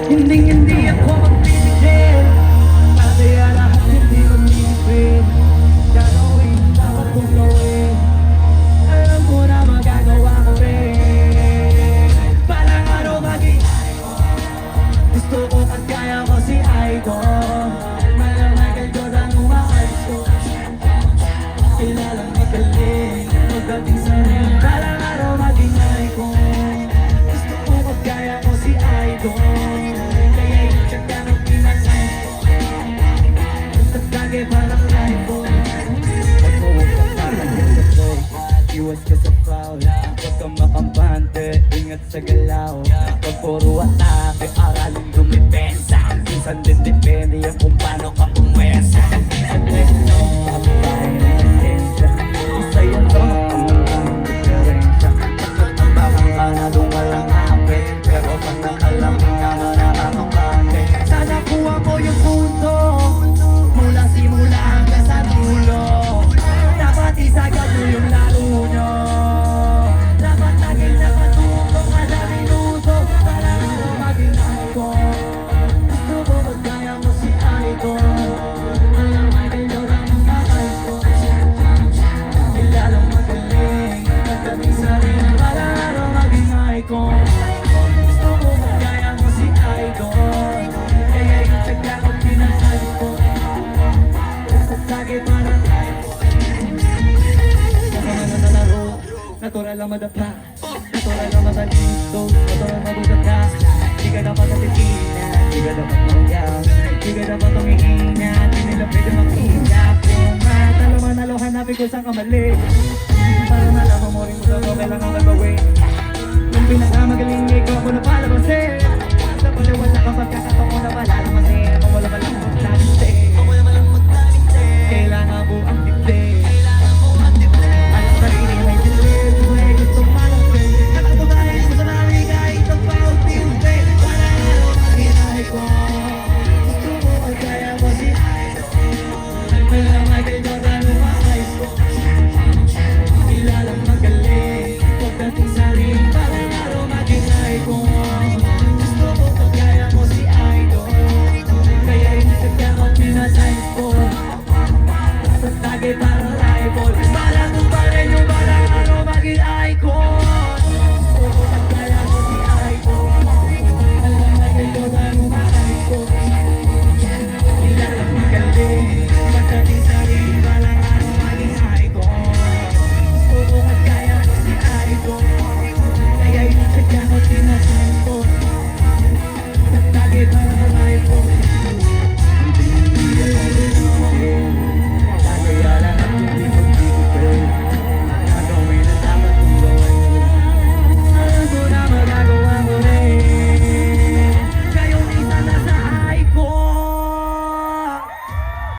Hindi ako magpipigil. Kaya lahat hindi mag-ibig. Gagawin dapat kong gawin. Alam mo na magagawa ko rin. Parang araw maging gusto ko at kaya ko si Icon. Parang Michael Jordan umaayos ko. Kilalang magaling pagdating sa rin. Parang araw maging Icon. Gusto ko at kaya ko si Icon. Kaya i-check ka ng pinasay ko. At lagi parang Icon. Huwag mo huwag kang parang sa play. Iwas ka sa foul. Huwag kang makampante. Ingat sa galaw. Pag puro atake, aralin dumipensa. Minsan din depende yan kung paano ka pumwesa. Minsan din kapitay na intensya. Sa'yo lang ang diferensya. Ang bakang ka na doon ka lang apit. Pero pag nakalam ka na nakakapate. Sana kuha ko yung punto mula simula hanggang sa dulo. Dapat isagad mo yung laro nyo. Dapat laging nakatuto kada minuto. Para ako maging icon. Gusto ko magkaya mo si Icon. Alam Michael Jordan ang ma-icon. Kilalang magaling pagdating sa rin. Para ako maging icon. Gusto ko magkaya mo si Icon. Kaya i-check ako pinasal ko. At lagi parang natural lang madapa, natural lang madalisto, natural magugat ka. Di ka dapat natitila, di ka dapat mangyaw, di ka dapat tumihina, di nila pwede makita. Kung matalo manalo, hanapin ko saan ka mali. Para malaman mo rin kung ano kailangan gagawin.